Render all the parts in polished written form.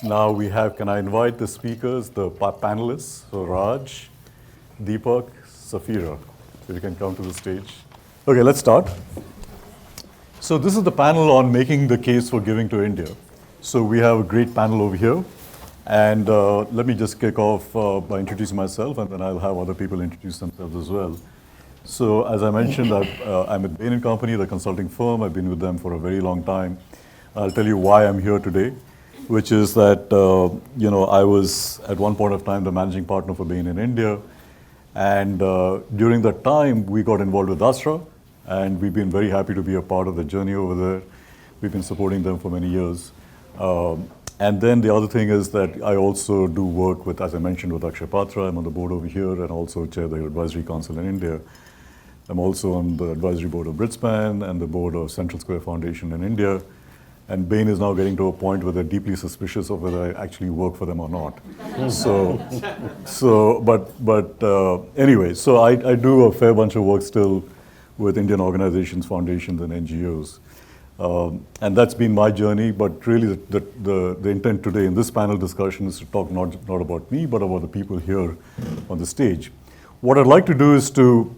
Now we have, can I invite the speakers, the panelists, so Raj, Deepak, Safira, so you can come to the stage. Okay, let's start. So this is the panel on making the case for giving to India. So we have a great panel over here. And let me just kick off by introducing myself, and then I'll have other people introduce themselves as well. So as I mentioned, I'm at Bain & Company, the consulting firm. I've been with them for a very long time. I'll tell you why I'm here today, which is that I was at one point of time the managing partner for Bain in India. And during that time, we got involved with Astra, and we've been very happy to be a part of the journey over there. We've been supporting them for many years. And then the other thing is that I also do work with, as I mentioned, with Akshay Patra. I'm on the board over here and also chair the Advisory Council in India. I'm also on the advisory board of Britspan and the board of Central Square Foundation in India. And Bain is now getting to a point where they're deeply suspicious of whether I actually work for them or not. Anyway, so I do a fair bunch of work still with Indian organizations, foundations, and NGOs. And that's been my journey, but really the intent today in this panel discussion is to talk not about me, but about the people here on the stage. What I'd like to do is to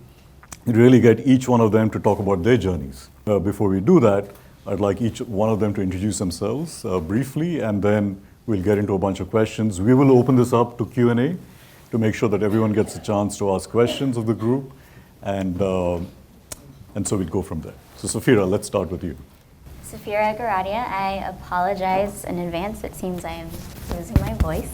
really get each one of them to talk about their journeys. Before we do that, I'd like each one of them to introduce themselves briefly, and then we'll get into a bunch of questions. We will open this up to Q&A to make sure that everyone gets a chance to ask questions of the group, and so we'll go from there. So Safira, let's start with you. Safira Garadia, I apologize in advance. It seems I am losing my voice,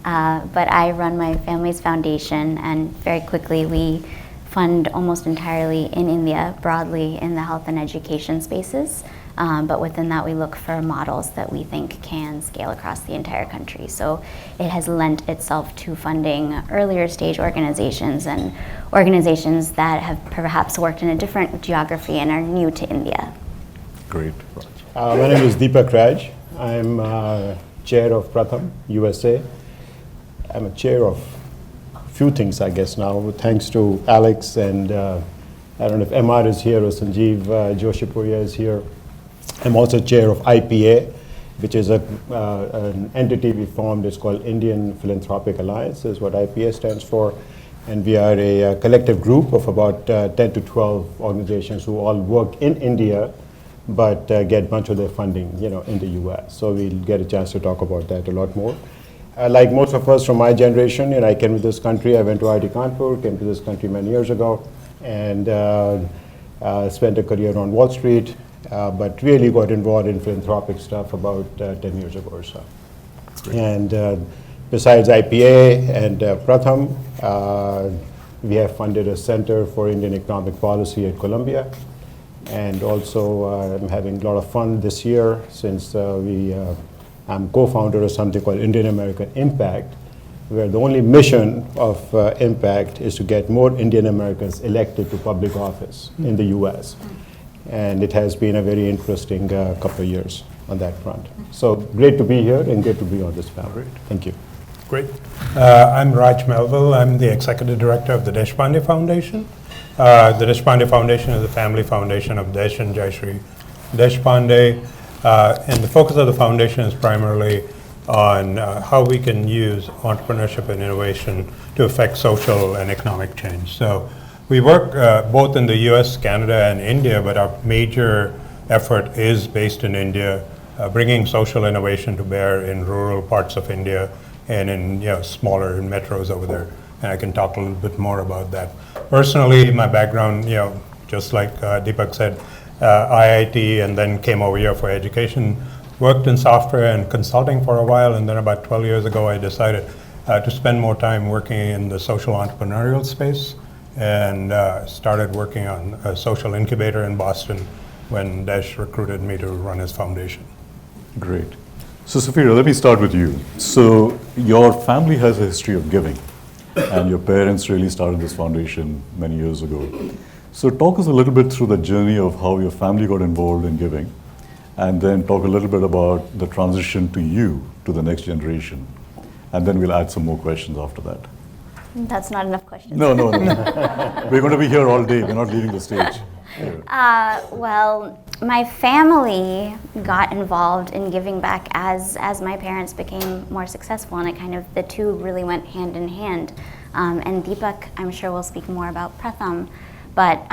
but I run my family's foundation, and very quickly we fund almost entirely in India, broadly in the health and education spaces. But within that, we look for models that we think can scale across the entire country. So it has lent itself to funding earlier stage organizations and organizations that have perhaps worked in a different geography and are new to India. Great. My name is Deepak Raj. I'm chair of Pratham, USA. I'm a chair of a few things, I guess, now, thanks to Alex, and I don't know if MR is here or Sanjeev Joshipuria is here. I'm also chair of IPA, which is an entity we formed. It's called Indian Philanthropic Alliance, is what IPA stands for. And we are a collective group of about 10 to 12 organizations who all work in India, but get a bunch of their funding, in the US. So we'll get a chance to talk about that a lot more. Like most of us from my generation, I came to this country. I went to IIT Kanpur, came to this country many years ago, and spent a career on Wall Street, but really got involved in philanthropic stuff about 10 years ago or so. And besides IPA and Pratham, we have funded a Center for Indian Economic Policy at Columbia. And also, I'm having a lot of fun this year since I'm co-founder of something called Indian American Impact, where the only mission of Impact is to get more Indian Americans elected to public office in the US. And it has been a very interesting couple of years on that front. So great to be here and great to be on this panel. Great. Thank you. Great. I'm Raj Melville. I'm the executive director of the Deshpande Foundation. The Deshpande Foundation is a family foundation of Desh and Jayashree Deshpande. And the focus of the foundation is primarily on how we can use entrepreneurship and innovation to affect social and economic change. So we work both in the US, Canada, and India, but our major effort is based in India, bringing social innovation to bear in rural parts of India and in smaller metros over there. And I can talk a little bit more about that. Personally, my background, just like Deepak said, IIT, and then came over here for education, worked in software and consulting for a while, and then about 12 years ago I decided to spend more time working in the social entrepreneurial space, and started working on a social incubator in Boston when Desh recruited me to run his foundation. Great. So Safira, let me start with you. So your family has a history of giving, and your parents really started this foundation many years ago. So talk us a little bit through the journey of how your family got involved in giving, and then talk a little bit about the transition to you, to the next generation. And then we'll add some more questions after that. That's not enough questions. No. We're going to be here all day. We're not leaving the stage. Well, my family got involved in giving back as my parents became more successful, and it kind of, the two really went hand in hand. And Deepak, I'm sure, will speak more about Pratham, but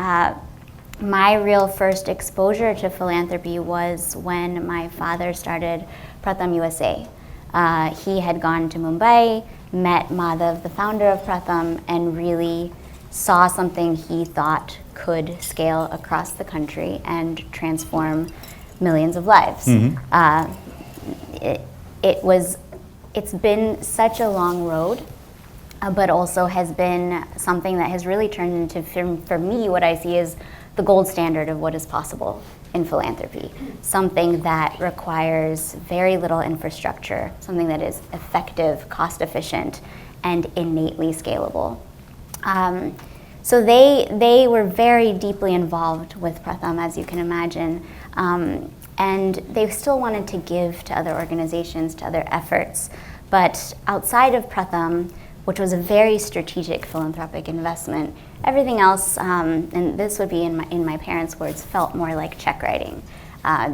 my real first exposure to philanthropy was when my father started Pratham USA. He had gone to Mumbai, met Madhav, the founder of Pratham, and really saw something he thought could scale across the country and transform millions of lives. It's been such a long road, but also has been something that has really turned into, for me, what I see is the gold standard of what is possible in philanthropy. Something that requires very little infrastructure, something that is effective, cost efficient, and innately scalable. So they were very deeply involved with Pratham, as you can imagine, and they still wanted to give to other organizations, to other efforts. But outside of Pratham, which was a very strategic philanthropic investment, everything else, and this would be in my parents' words, felt more like check writing.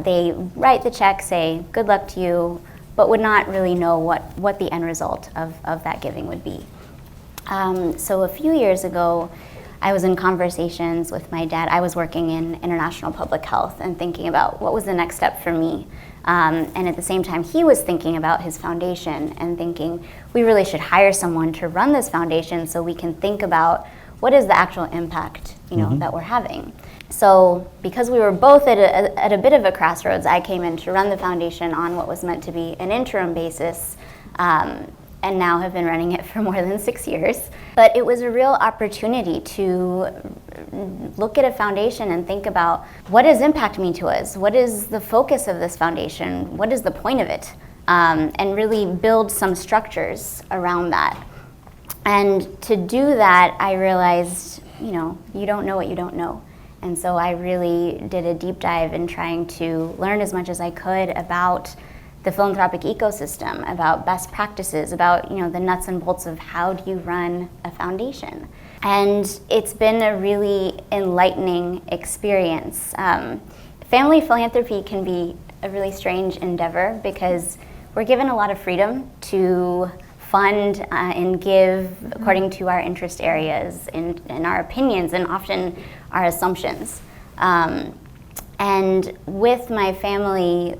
They write the check, say, good luck to you, but would not really know what the end result of that giving would be. So a few years ago, I was in conversations with my dad. I was working in international public health and thinking about what was the next step for me. And at the same time, he was thinking about his foundation and thinking, we really should hire someone to run this foundation so we can think about what is the actual impact, that we're having. So because we were both at a bit of a crossroads, I came in to run the foundation on what was meant to be an interim basis, and now have been running it for more than 6 years. But it was a real opportunity to look at a foundation and think about, what does impact mean to us? What is the focus of this foundation? What is the point of it? And really build some structures around that. And to do that, I realized, you don't know what you don't know. And so I really did a deep dive in trying to learn as much as I could about the philanthropic ecosystem, about best practices, about the nuts and bolts of how do you run a foundation. And it's been a really enlightening experience. Family philanthropy can be a really strange endeavor because we're given a lot of freedom to fund and give according to our interest areas and our opinions and often our assumptions. And with my family,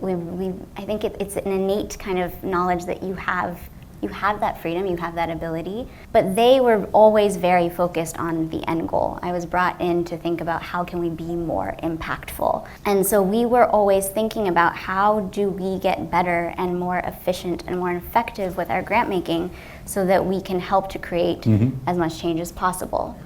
I think it's an innate kind of knowledge that you have that freedom, you have that ability, but they were always very focused on the end goal. I was brought in to think about how can we be more impactful. And so we were always thinking about how do we get better and more efficient and more effective with our grant making so that we can help to create as much change as possible.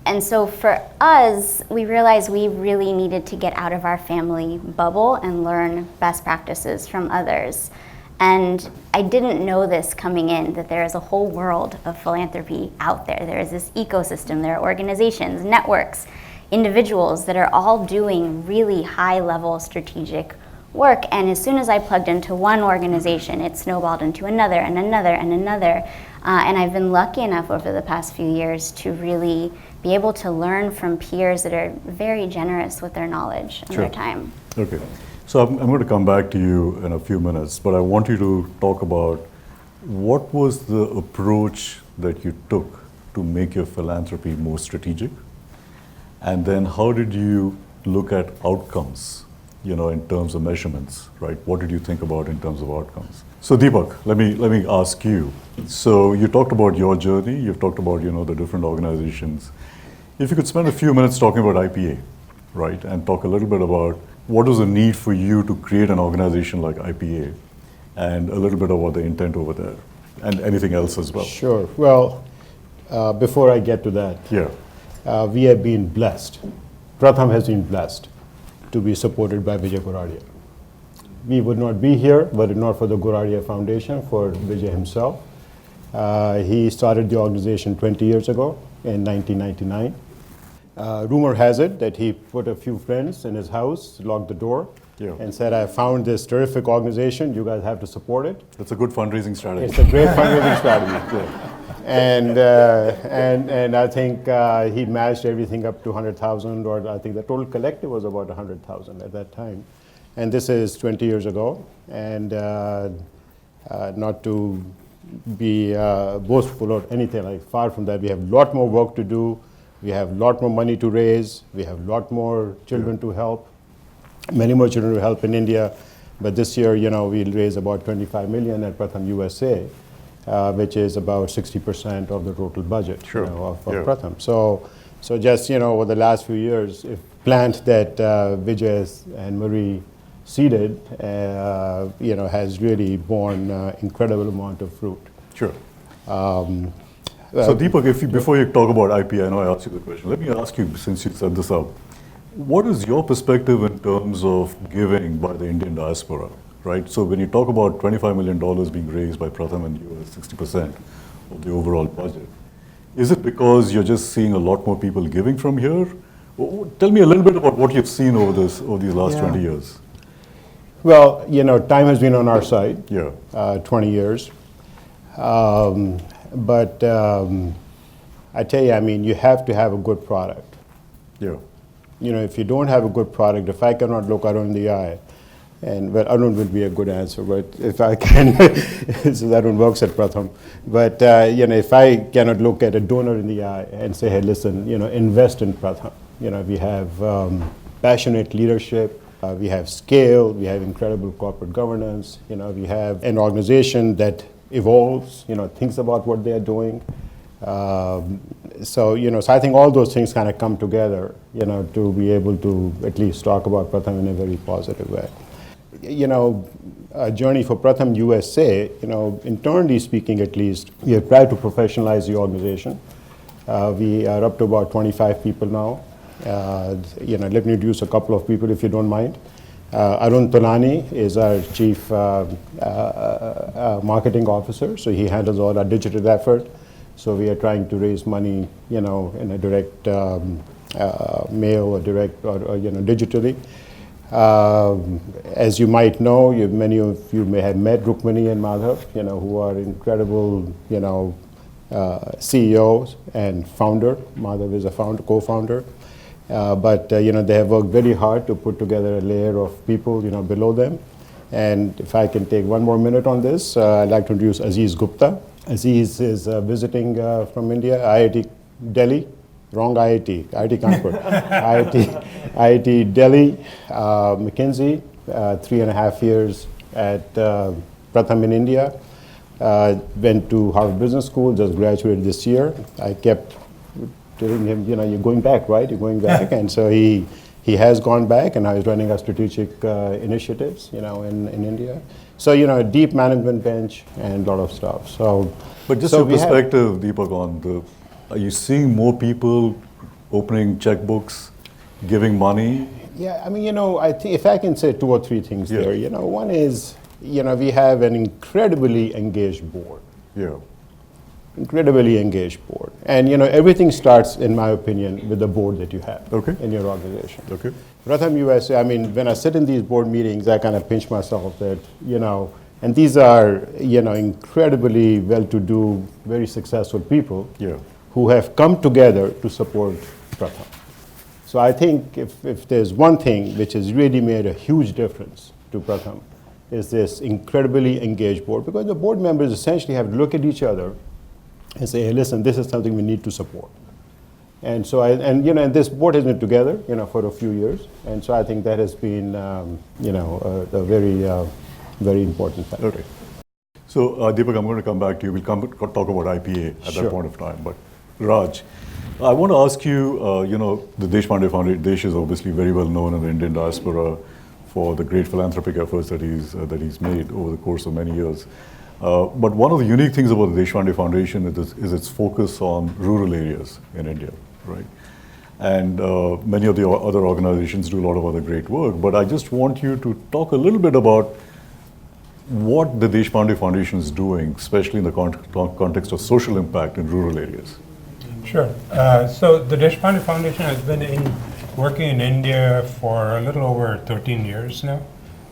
And so for us, we realized we really needed to get out of our family bubble and learn best practices from others. And I didn't know this coming in, that there is a whole world of philanthropy out there. There is this ecosystem, there are organizations, networks, individuals that are all doing really high-level strategic work. And as soon as I plugged into one organization, it snowballed into another and another and another. And I've been lucky enough over the past few years to really be able to learn from peers that are very generous with their knowledge and their time. Okay. So I'm going to come back to you in a few minutes, but I want you to talk about what was the approach that you took to make your philanthropy more strategic? And then how did you look at outcomes, in terms of measurements, right? What did you think about in terms of outcomes? So Deepak, let me ask you. So you talked about your journey, you've talked about, the different organizations. If you could spend a few minutes talking about IPA, right? And talk a little bit about what was the need for you to create an organization like IPA, and a little bit about the intent over there, and anything else as well. Sure. Well, before I get to that, we have been blessed. Pratham has been blessed to be supported by Vijay Goradia. We would not be here were it not for the Goradia Foundation, for Vijay himself. He started the organization 20 years ago in 1999. Rumor has it that he put a few friends in his house, locked the door, and said, I found this terrific organization, you guys have to support it. That's a good fundraising strategy. It's a great fundraising strategy. and I think he matched everything up to 100,000, or I think the total collective was about 100,000 at that time. And this is 20 years ago, and not to be boastful or anything, like far from that. We have a lot more work to do. We have a lot more money to raise. We have a lot more children to help, many more children to help in India. But this year, we'll raise about 25 million at Pratham USA, which is about 60% of the total budget of Pratham. So just, over the last few years, if plant that Vijay and Marie seeded, has really borne incredible amount of fruit. Sure. So Deepak, before you talk about IP, I know I asked you the question. Let me ask you, since you set this up, what is your perspective in terms of giving by the Indian diaspora, right? So when you talk about $25 million being raised by Pratham and US, 60% of the overall budget, is it because you're just seeing a lot more people giving from here? Tell me a little bit about what you've seen over these last 20 years. Well, time has been on our side. 20 years. But I tell you, you have to have a good product. If you don't have a good product, if I cannot look Arun in the eye, and well, Arun would be a good answer, but if I can, so Arun works at Pratham, but if I cannot look at a donor in the eye and say, hey, listen, invest in Pratham. We have passionate leadership, we have scale, we have incredible corporate governance, we have an organization that evolves, thinks about what they are doing. So I think all those things kind of come together, to be able to at least talk about Pratham in a very positive way. A journey for Pratham USA, internally speaking at least, we have tried to professionalize the organization. We are up to about 25 people now. Let me introduce a couple of people if you don't mind. Arun Tolani is our chief marketing officer, so he handles all our digital effort. So we are trying to raise money, in a direct mail or direct or digitally. As you might know, many of you may have met Rukmini and Madhav, who are incredible, CEOs and founder. Madhav is a co-founder. But they have worked very hard to put together a layer of people, below them. And if I can take one more minute on this, I'd like to introduce Aziz Gupta. Aziz is visiting from India, IIT Delhi, wrong IIT, IIT Kanpur, IIT Delhi, McKinsey, 3.5 years at Pratham in India. Went to Harvard Business School, just graduated this year. I kept telling him, you're going back, right? You're going back. And so he has gone back, and now he's running our strategic initiatives, in India. So, a deep management bench and a lot of stuff. So, but just your perspective, Deepak, are you seeing more people opening checkbooks, giving money? Yeah, I think if I can say 2 or 3 things there, one is, we have an incredibly engaged board. Incredibly engaged board. And everything starts, in my opinion, with the board that you have in your organization. Pratham USA, when I sit in these board meetings, I kind of pinch myself that, and these are, incredibly well-to-do, very successful people who have come together to support Pratham. So I think if there's one thing which has really made a huge difference to Pratham, is this incredibly engaged board, because the board members essentially have to look at each other and say, hey, listen, this is something we need to support. And so, and this board has been together, for a few years. And so I think that has been, a very, very important factor. Okay. So, Deepak, I'm going to come back to you. We'll talk about IPA at that point of time. But Raj, I want to ask you, the Deshpande Foundation, Desh is obviously very well known in the Indian diaspora for the great philanthropic efforts that he's made over the course of many years. But one of the unique things about the Deshpande Foundation is its focus on rural areas in India, right? And many of the other organizations do a lot of other great work. But I just want you to talk a little bit about what the Deshpande Foundation is doing, especially in the context of social impact in rural areas. Sure. So the Deshpande Foundation has been working in India for a little over 13 years now.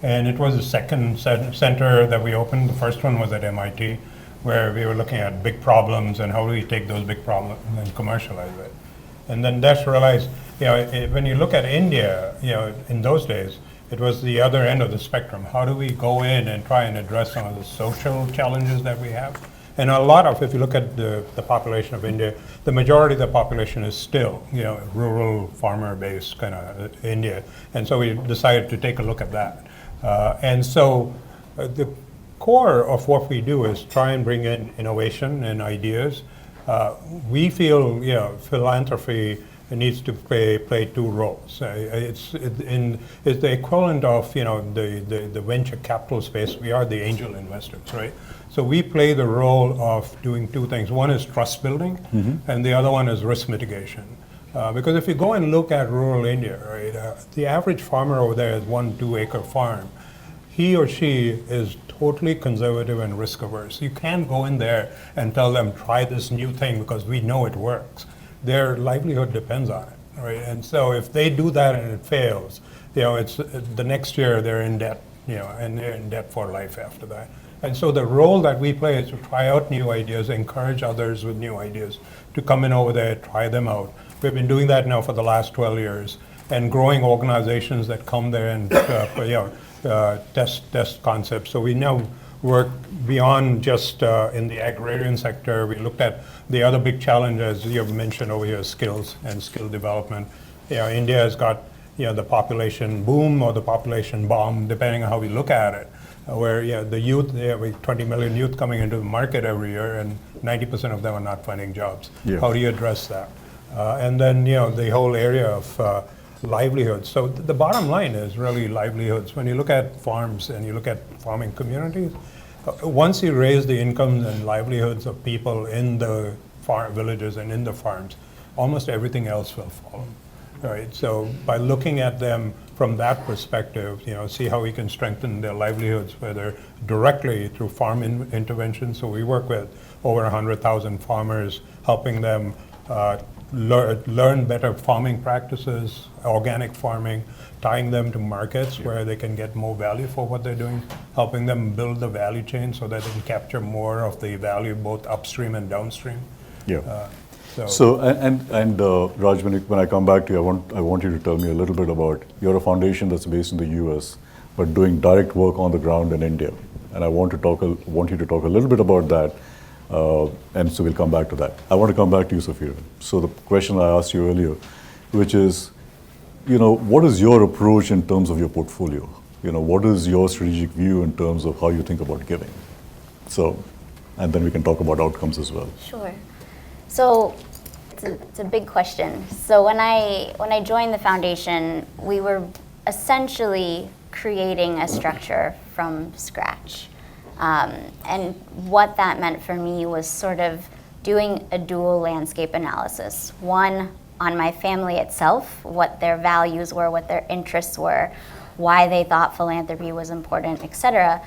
And it was the second center that we opened. The first one was at MIT, where we were looking at big problems and how do we take those big problems and commercialize it. And then Desh realized, when you look at India, in those days, it was the other end of the spectrum. How do we go in and try and address some of the social challenges that we have? And a lot of, if you look at the population of India, the majority of the population is still, rural, farmer-based kind of India. And so we decided to take a look at that. And so the core of what we do is try and bring in innovation and ideas. We feel, philanthropy needs to play two roles. It's the equivalent of, the venture capital space. We are the angel investors, right? So we play the role of doing two things. One is trust building, and the other one is risk mitigation. Because if you go and look at rural India, right, the average farmer over there is 1-2 acre farm. He or she is totally conservative and risk averse. You can't go in there and tell them, try this new thing because we know it works. Their livelihood depends on it, right? And so if they do that and it fails, it's the next year they're in debt, and they're in debt for life after that. And so the role that we play is to try out new ideas, encourage others with new ideas to come in over there, try them out. We've been doing that now for the last 12 years, and growing organizations that come there and test concepts. So we now work beyond just in the agrarian sector. We looked at the other big challenge, as you have mentioned over here, skills and skill development. India has got the population boom or the population bomb, depending on how we look at it, where the youth, we have 20 million youth coming into the market every year, and 90% of them are not finding jobs. Yeah. How do you address that? And then the whole area of livelihoods. So the bottom line is really livelihoods. When you look at farms and you look at farming communities, once you raise the incomes and livelihoods of people in the farm villages and in the farms, almost everything else will follow. Right? So by looking at them from that perspective, see how we can strengthen their livelihoods, whether directly through farm intervention. So we work with over 100,000 farmers, helping them learn better farming practices, organic farming, tying them to markets where they can get more value for what they're doing, helping them build the value chain so that they can capture more of the value both upstream and downstream. Yeah. So Raj, when I come back to you, I want you to tell me a little bit about, you're a foundation that's based in the US, but doing direct work on the ground in India. And I want you to talk a little bit about that. And so we'll come back to that. I want to come back to you, Safira. So the question I asked you earlier, which is, what is your approach in terms of your portfolio? What is your strategic view in terms of how you think about giving? So, and then we can talk about outcomes as well. Sure. So it's a big question. So when I joined the foundation, we were essentially creating a structure from scratch. And what that meant for me was sort of doing a dual landscape analysis. One, on my family itself, what their values were, what their interests were, why they thought philanthropy was important, et cetera.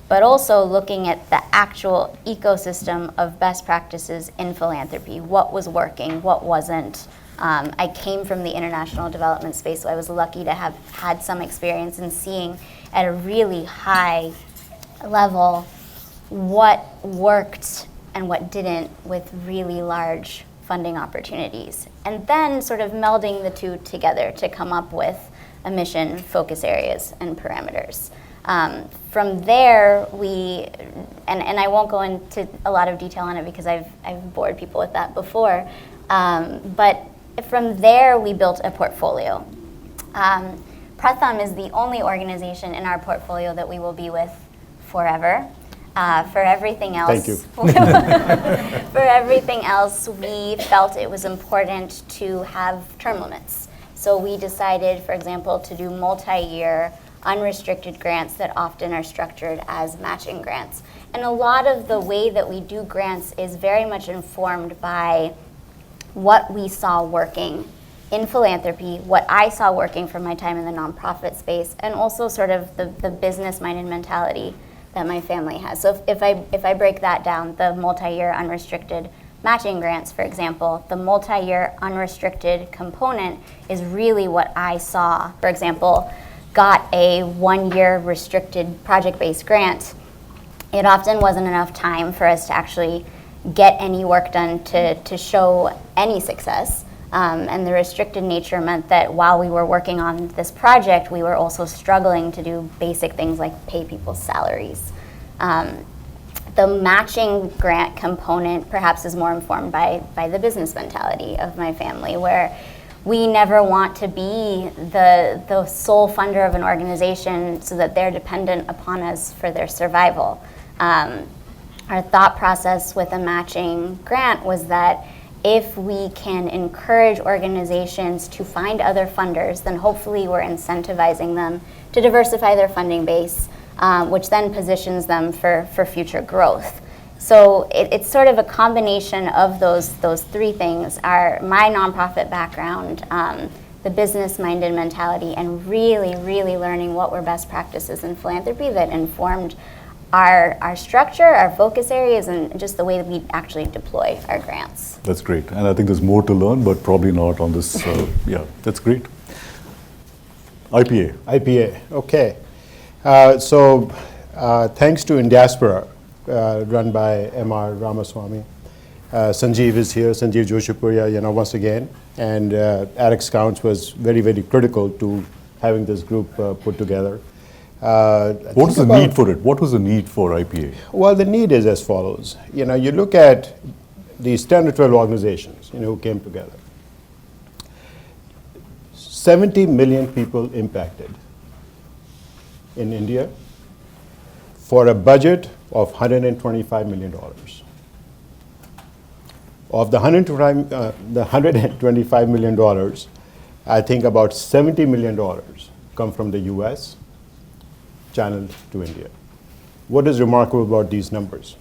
But also looking at the actual ecosystem of best practices in philanthropy. What was working, what wasn't. I came from the international development space, so I was lucky to have had some experience in seeing at a really high level what worked and what didn't with really large funding opportunities. And then sort of melding the two together to come up with a mission, focus areas, and parameters. From there, and I won't go into a lot of detail on it because I've bored people with that before, but from there we built a portfolio. Pratham is the only organization in our portfolio that we will be with forever. For everything else, Thank you. For everything else, we felt it was important to have term limits. So we decided, for example, to do multi-year unrestricted grants that often are structured as matching grants. And a lot of the way that we do grants is very much informed by what we saw working in philanthropy, what I saw working from my time in the nonprofit space, and also sort of the business-minded mentality that my family has. So if I break that down, the multi-year unrestricted matching grants, for example, the multi-year unrestricted component is really what I saw. For example, got a 1-year restricted project-based grant it often wasn't enough time for us to actually get any work done to show any success. And the restricted nature meant that while we were working on this project, we were also struggling to do basic things like pay people's salaries. The matching grant component perhaps is more informed by the business mentality of my family, where we never want to be the sole funder of an organization so that they're dependent upon us for their survival. Our thought process with a matching grant was that if we can encourage organizations to find other funders, then hopefully we're incentivizing them to diversify their funding base, which then positions them for future growth. So it's sort of a combination of those three things: my nonprofit background, the business-minded mentality, and really learning what were best practices in philanthropy that informed our structure, our focus areas, and just the way that we actually deploy our grants. That's great. And I think there's more to learn, but probably not on this. Yeah, that's great. IPA. IPA, okay. Thanks to Indiaspora, run by M.R. Ramaswamy. Sanjeev is here, Sanjeev Joshipuria, once again. And Alex Counts was very critical to having this group put together. What is the need for it? What was the need for IPA? Well, the need is as follows. You look at these 10 to 12 organizations, who came together. 70 million people impacted in India for a budget of $125 million. Of the $125 million, I think about $70 million come from the US, channeled to India. What is remarkable about these numbers?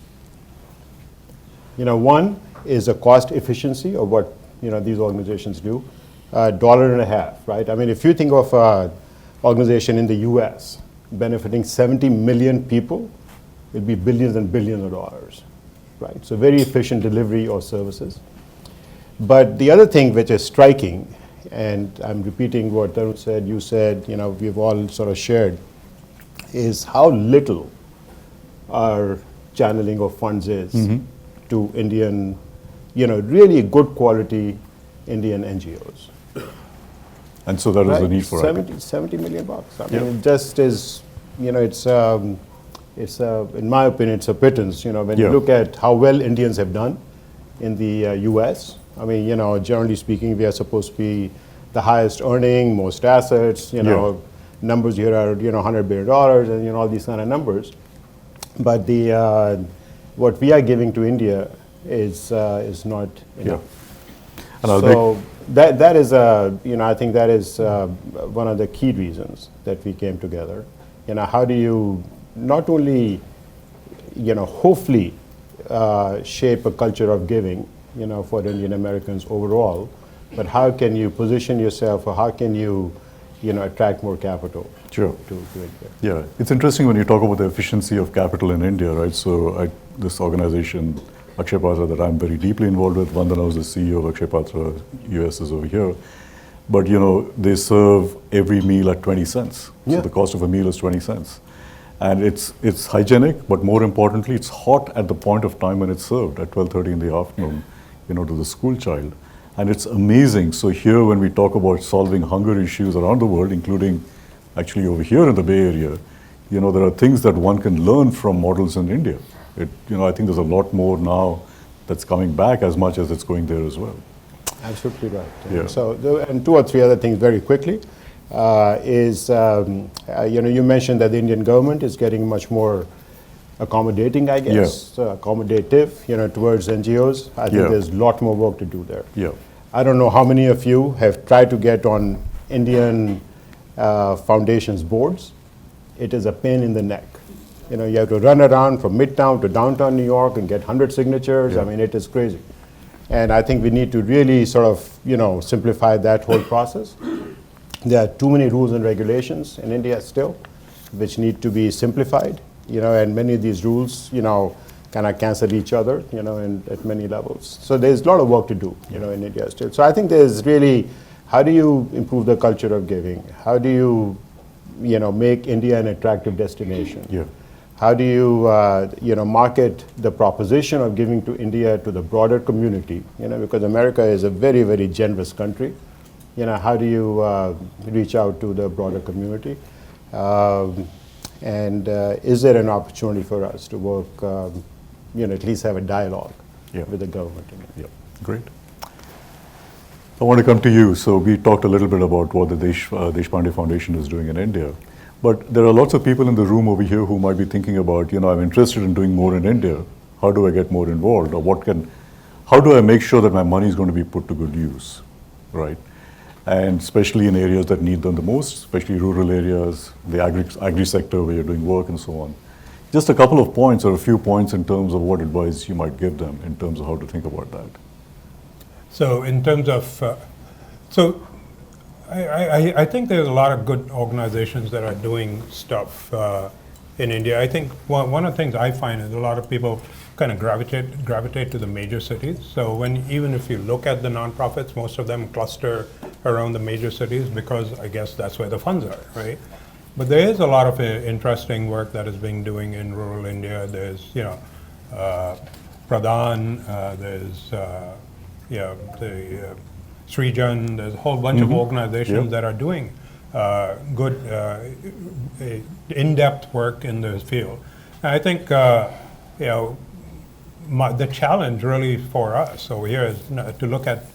One is a cost efficiency of what these organizations do. $1.50, right? I mean, if you think of an organization in the US benefiting 70 million people, it'd be billions and billions of dollars, right? So very efficient delivery of services. But the other thing which is striking, and I'm repeating what Tarun said, you said, we've all sort of shared, is how little our channeling of funds is to Indian, really good quality Indian NGOs. And so that is the need for it. 70 million bucks. I mean, it just is, it's in my opinion, it's a pittance. When you look at how well Indians have done in the US, I mean, generally speaking, we are supposed to be the highest earning, most assets, numbers here are, $100 billion and, all these kind of numbers. But what we are giving to India is not enough. And so that is, I think that is one of the key reasons that we came together. How do you not only, hopefully shape a culture of giving, for Indian Americans overall, but how can you position yourself, or how can you, attract more capital to India? Yeah, it's interesting when you talk about the efficiency of capital in India, right? So this organization, Akshay Patra, that I'm very deeply involved with, Vandana was the CEO of Akshay Patra, US is over here. But they serve every meal at 20 cents. So the cost of a meal is 20 cents. And it's hygienic, but more importantly, it's hot at the point of time when it's served at 12:30 in the afternoon, to the school child. And it's amazing. So here, when we talk about solving hunger issues around the world, including actually over here in the Bay Area, there are things that one can learn from models in India. I think there's a lot more now that's coming back as much as it's going there as well. Absolutely right. Yeah. So, and two or three other things very quickly you mentioned that the Indian government is getting much more accommodating, I guess, accommodative, towards NGOs. I think there's a lot more work to do there. Yeah. I don't know how many of you have tried to get on Indian foundations boards. It is a pain in the neck. You have to run around from Midtown to downtown New York and get 100 signatures. I mean, it is crazy. And I think we need to really sort of, simplify that whole process. There are too many rules and regulations in India still, which need to be simplified, and many of these rules, kind of cancel each other, at many levels. So there's a lot of work to do, in India still. So I think there's really, how do you improve the culture of giving? How do you, make India an attractive destination? Yeah. How do you, market the proposition of giving to India to the broader community? Because America is a very, very generous country. How do you reach out to the broader community? And is there an opportunity for us to work, at least have a dialogue with the government? Yeah, great. I want to come to you. So we talked a little bit about what the Deshpande Foundation is doing in India. But there are lots of people in the room over here who might be thinking about, I'm interested in doing more in India. How do I get more involved? Or how do I make sure that my money is going to be put to good use, right? And especially in areas that need them the most, especially rural areas, the agri sector where you're doing work and so on. Just a couple of points or a few points in terms of what advice you might give them in terms of how to think about that. So in terms of, I think there's a lot of good organizations that are doing stuff in India. I think one of the things I find is a lot of people kind of gravitate to the major cities. So even if you look at the nonprofits, most of them cluster around the major cities because I guess that's where the funds are, right? But there is a lot of interesting work that is being doing in rural India. There's, Pradhan, there's, the Srijan, there's a whole bunch of organizations that are doing good, in-depth work in this field. And I think, the challenge really for us over here is to look at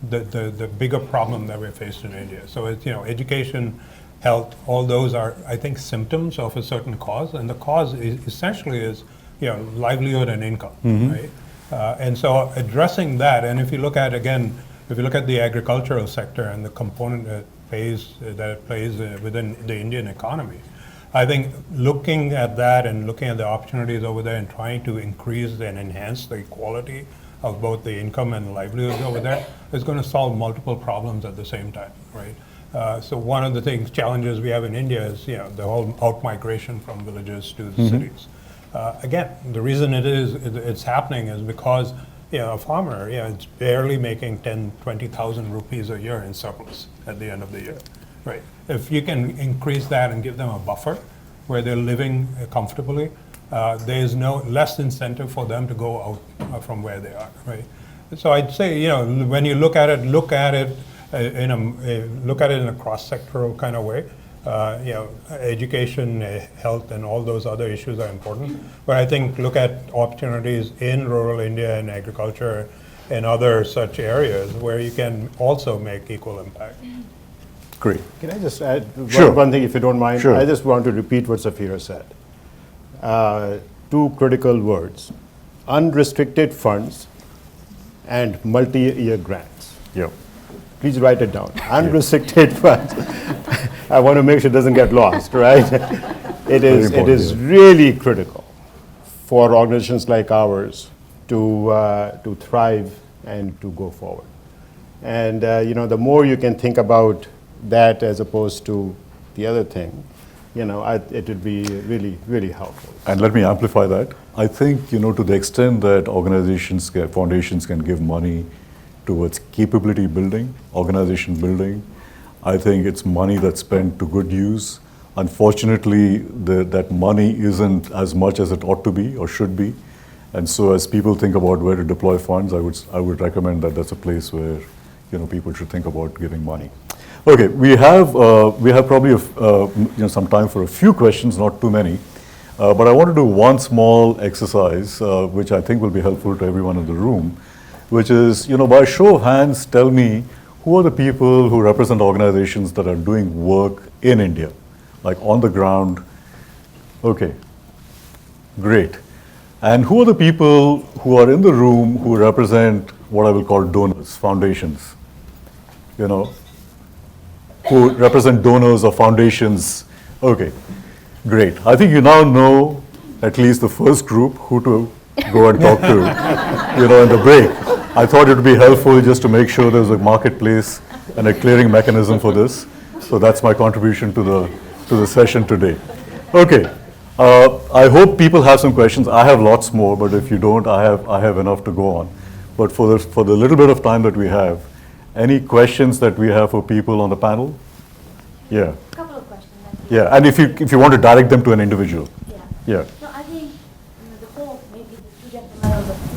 the bigger problem that we're faced in India. So it's, education, health, all those are, I think, symptoms of a certain cause, and the cause essentially is, livelihood and income, right? And so addressing that, and if you look at, again, the agricultural sector and the component that it plays within the Indian economy, I think looking at that and looking at the opportunities over there and trying to increase and enhance the equality of both the income and livelihoods over there is going to solve multiple problems at the same time, right? So one of the challenges we have in India is, the whole out-migration from villages to the cities. Again, the reason it's happening is because a farmer, it's barely making 10, 20,000 rupees a year in surplus at the end of the year, right? If you can increase that and give them a buffer where they're living comfortably, there is less incentive for them to go out from where they are, right? So I'd say, when you look at it in a cross-sectoral kind of way. Education, health, and all those other issues are important. But I think look at opportunities in rural India and agriculture and other such areas where you can also make equal impact. Great. Can I just add Sure. one thing, if you don't mind? Sure. I just want to repeat what Safira said. Two critical words: unrestricted funds and multi-year grants. Yeah. Please write it down. Unrestricted funds. I want to make sure it doesn't get lost, right? It is really critical for organizations like ours to thrive and to go forward. And the more you can think about that as opposed to the other thing, it would be really, really helpful. And let me amplify that. I think, to the extent that foundations can give money towards capability building, organization building, I think it's money that's spent to good use. Unfortunately, that money isn't as much as it ought to be or should be. And so as people think about where to deploy funds, I would recommend that that's a place where people should think about giving money. Okay, we have probably some time for a few questions, not too many. But I want to do one small exercise, which I think will be helpful to everyone in the room, which is, by a show of hands, tell me who are the people who represent organizations that are doing work in India, like on the ground. Okay, great. And who are the people who are in the room who represent what I will call donors, foundations? Who represent donors or foundations. Okay, great. I think you now know at least the first group who to go and talk to, in the break. I thought it would be helpful just to make sure there's a marketplace and a clearing mechanism for this. So that's my contribution to the session today. Okay, I hope people have some questions. I have lots more, but if you don't, I have enough to go on. But for the little bit of time that we have, any questions that we have for people on the panel? Yeah. A couple of questions. Yeah, and if you want to direct them to an individual. Yeah. Yeah. No, I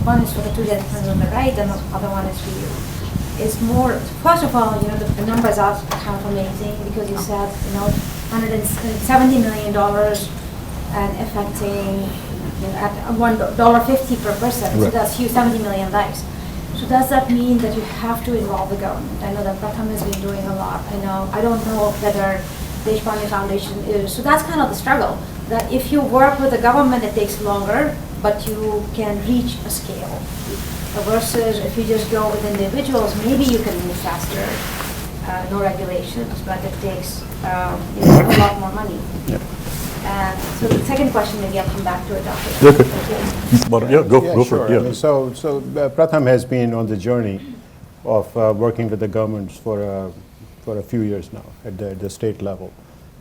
one is for the two gentlemen on the right, and the other one is for you. It's more, first of all, the numbers are kind of amazing because you said, $170 million and affecting at $1.50 per person. So Right. that's huge, 70 million lives. So does that mean that you have to involve the government? I know that Pratham has been doing a lot. I don't know whether the Deshpande Foundation is. So that's kind of the struggle, that if you work with the government, it takes longer, but you can reach a scale. Versus if you just go with individuals, maybe you can move faster, no regulations, but it takes a lot more money. Yeah. So the second question, maybe I'll come back to it after. Okay. Okay. But yeah, go Yeah, for sure. it. Yeah. I mean, so Pratham has been on the journey of working with the governments for a few years now at the state level.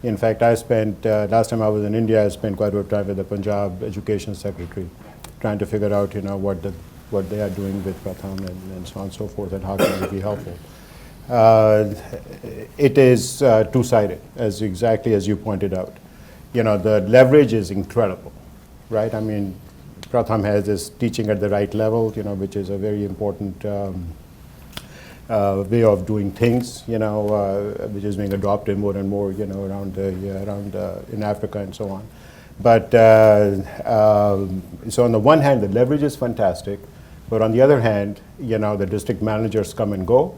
In fact, I spent, last time I was in India, I spent quite a bit of time with the Punjab Education Secretary, trying to figure out, what they are doing with Pratham and so on and so forth, and how can it be helpful. It is two-sided, exactly as you pointed out. The leverage is incredible, right? I mean, Pratham has this teaching at the right level, which is a very important way of doing things, which is being adopted more and more, around in Africa and so on. But so on the one hand, the leverage is fantastic, but on the other hand, the district managers come and go,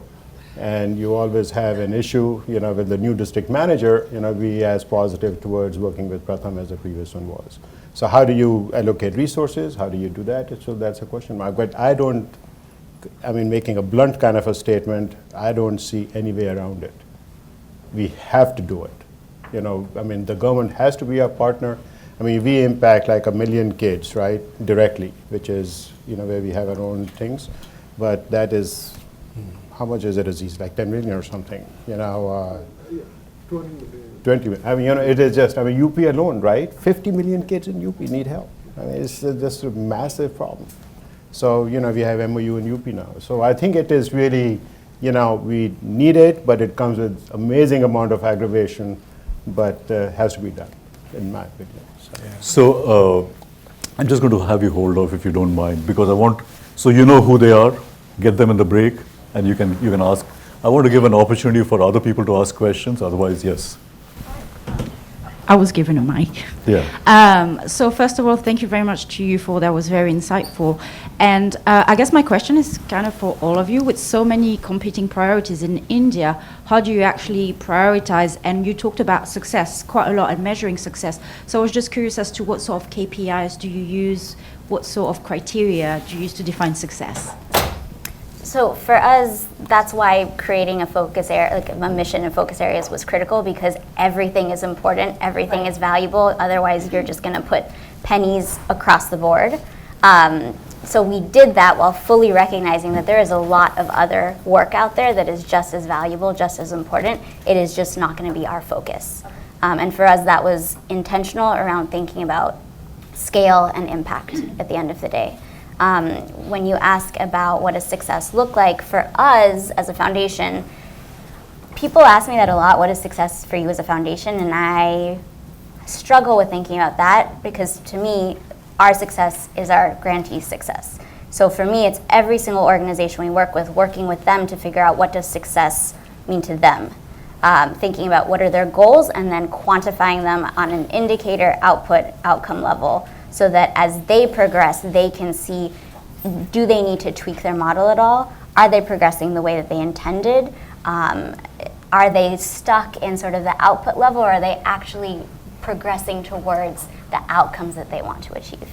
and you always have an issue, with the new district manager, be as positive towards working with Pratham as the previous one was. So how do you allocate resources? How do you do that? So that's a question mark. But making a blunt kind of a statement, I don't see any way around it. We have to do it. The government has to be our partner. We impact like 1 million kids, right, directly, which is, where we have our own things. But that is, how much is it? Is like 10 million or something, 20 million. It is just, UP alone, right? 50 million kids in UP need help. It's just a massive problem. So, we have MOU in UP now. So I think it is really, we need it, but it comes with amazing amount of aggravation, but has to be done, in my opinion. So I'm just going to have you hold off if you don't mind, because I want, so you know who they are, get them in the break, and you can ask. I want to give an opportunity for other people to ask questions, otherwise, yes. I was given a mic. Yeah. So first of all, thank you very much to you for that was very insightful. And I guess my question is kind of for all of you. With so many competing priorities in India, how do you actually prioritize? And you talked about success quite a lot and measuring success. So I was just curious as to what sort of KPIs do you use? What sort of criteria do you use to define success? So for us, that's why creating a focus area, like a mission and focus areas was critical, because everything is important, everything is valuable, otherwise you're just gonna put pennies across the board. So we did that while fully recognizing that there is a lot of other work out there that is just as valuable, just as important. It is just not gonna be our focus. And for us, that was intentional around thinking about scale and impact at the end of the day. When you ask about what does success look like for us as a foundation, people ask me that a lot, what is success for you as a foundation? And I struggle with thinking about that, because to me, our success is our grantee's success. So for me, it's every single organization we work with, working with them to figure out what does success mean to them. Thinking about what are their goals and then quantifying them on an indicator, output, outcome level, so that as they progress, they can see, do they need to tweak their model at all? Are they progressing the way that they intended? Are they stuck in sort of the output level, or are they actually progressing towards the outcomes that they want to achieve?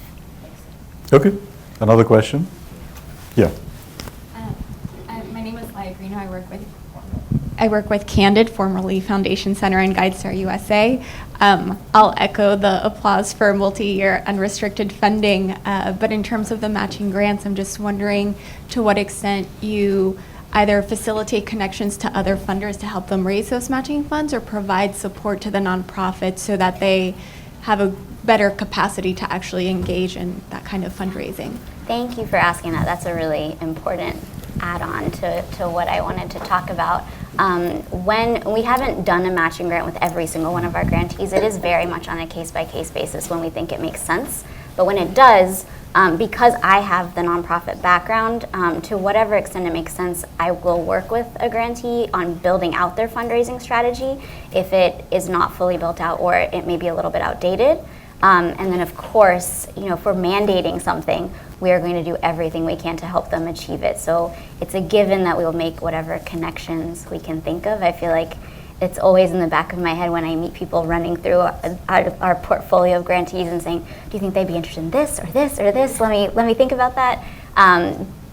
Okay, another question? Yeah. My name is Laia Greeno. I work with Candid, formerly Foundation Center and GuideStar USA. I'll echo the applause for multi-year unrestricted funding, but in terms of the matching grants, I'm just wondering to what extent you either facilitate connections to other funders to help them raise those matching funds, or provide support to the nonprofits so that they have a better capacity to actually engage in that kind of fundraising. Thank you for asking that. That's a really important add-on to what I wanted to talk about. When we haven't done a matching grant with every single one of our grantees, it is very much on a case-by-case basis when we think it makes sense. But when it does, because I have the nonprofit background, to whatever extent it makes sense, I will work with a grantee on building out their fundraising strategy if it is not fully built out or it may be a little bit outdated. And then of course, if we're mandating something, we are going to do everything we can to help them achieve it. So it's a given that we will make whatever connections we can think of. I feel like it's always in the back of my head when I meet people running through our portfolio of grantees and saying, do you think they'd be interested in this or this or this? Let me think about that.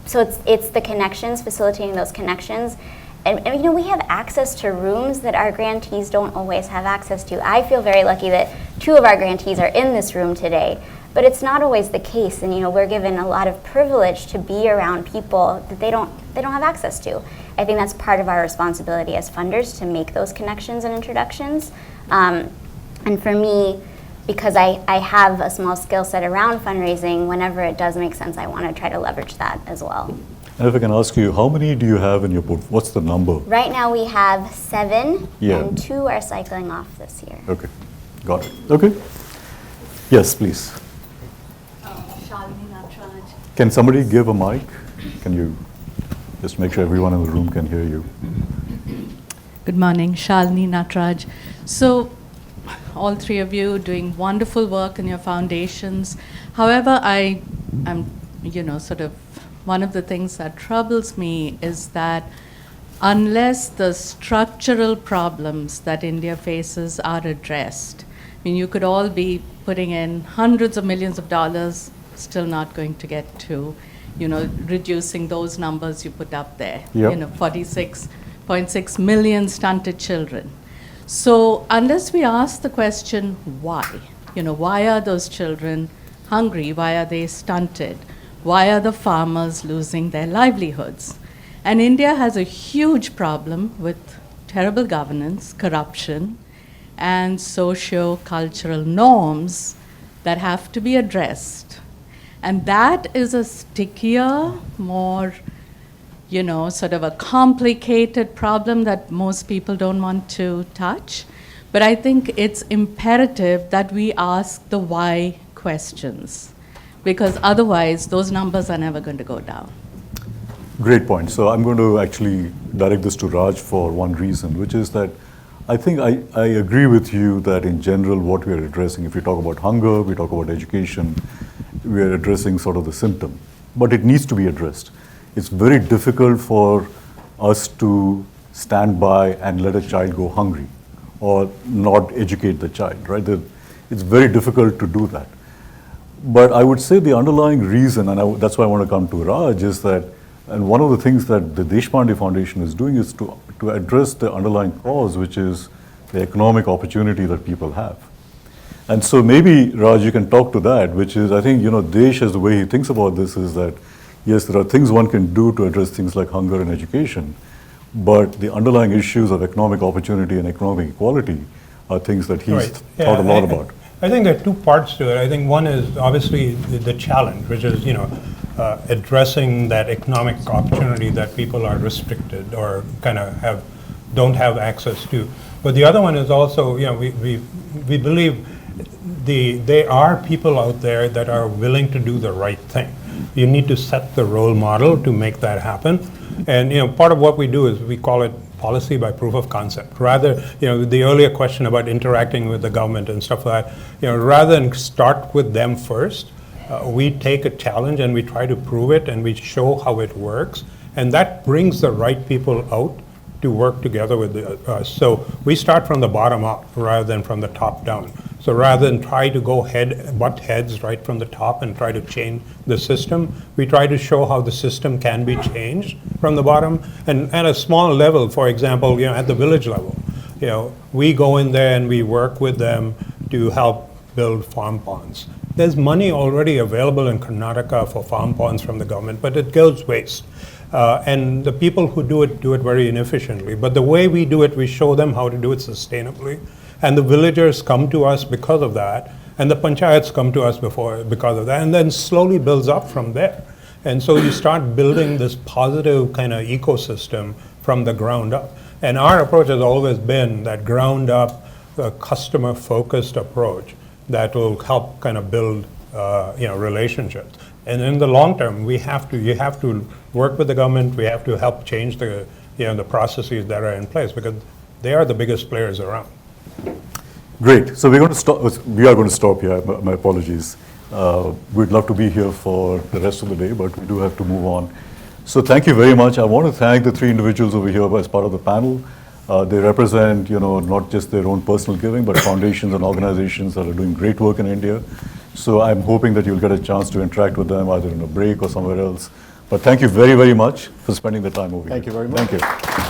So it's the connections, facilitating those connections. And we have access to rooms that our grantees don't always have access to. I feel very lucky that 2 of our grantees are in this room today, but it's not always the case. And we're given a lot of privilege to be around people that they don't have access to. I think that's part of our responsibility as funders to make those connections and introductions. And for me, because I have a small skill set around fundraising, whenever it does make sense, I want to try to leverage that as well. And if I can ask you, how many do you have in your portfolio? What's the number? Right now we have 7, Yeah. and 2 are cycling off this year. Okay, got it. Okay. Yes, please. Can somebody give a mic? Can you just make sure everyone in the room can hear you? Good morning, Shalini Natraj. So, all 3 of you doing wonderful work in your foundations. However, I am, sort of, one of the things that troubles me is that unless the structural problems that India faces are addressed, you could all be putting in hundreds of millions of dollars, still not going to get to, reducing those numbers you put up there. Yep. 46.6 million stunted children. So unless we ask the question, why? Why are those children hungry? Why are they stunted? Why are the farmers losing their livelihoods? And India has a huge problem with terrible governance, corruption, and socio-cultural norms that have to be addressed. And that is a stickier, more, sort of a complicated problem that most people don't want to touch. But I think it's imperative that we ask the why questions, because otherwise those numbers are never going to go down. Great point. So I'm going to actually direct this to Raj for one reason, which is that I think I agree with you that in general what we are addressing, if we talk about hunger, we talk about education, we are addressing sort of the symptom, but it needs to be addressed. It's very difficult for us to stand by and let a child go hungry or not educate the child, right? It's very difficult to do that. But I would say the underlying reason, and that's why I want to come to Raj, is that, and one of the things that the Deshpande Foundation is doing is to address the underlying cause, which is the economic opportunity that people have. And so maybe, Raj, you can talk to that, which is, I think, Desh, as the way he thinks about this is that, yes, there are things one can do to address things like hunger and education, but the underlying issues of economic opportunity and economic equality are things that he's thought a lot about. I think there are 2 parts to it. I think one is obviously the challenge, which is, addressing that economic opportunity that people are restricted or kind of don't have access to. But the other one is also, we believe there are people out there that are willing to do the right thing. You need to set the role model to make that happen. And part of what we do is we call it policy by proof of concept. Rather, the earlier question about interacting with the government and stuff like that, rather than start with them first, we take a challenge and we try to prove it and we show how it works. And that brings the right people out to work together with us. So we start from the bottom up rather than from the top down. So rather than try to go butt heads right from the top and try to change the system, we try to show how the system can be changed from the bottom. And at a small level, for example, at the village level, we go in there and we work with them to help build farm ponds. There's money already available in Karnataka for farm ponds from the government, but it goes waste. And the people who do it very inefficiently. But the way we do it, we show them how to do it sustainably. And the villagers come to us because of that. And the panchayats come to us because of that. And then slowly builds up from there. And so you start building this positive kind of ecosystem from the ground up. And our approach has always been that ground up, customer focused approach that will help kind of build relationships. And in the long term, you have to work with the government. We have to help change the processes that are in place, because they are the biggest players around. Great. So we're going to stop. We are going to stop here. My apologies. We'd love to be here for the rest of the day, but we do have to move on. So thank you very much. I want to thank the 3 individuals over here as part of the panel. They represent, not just their own personal giving, but foundations and organizations that are doing great work in India. So I'm hoping that you'll get a chance to interact with them either in a break or somewhere else. But thank you very, very much for spending the time over here. Thank you very much. Thank you.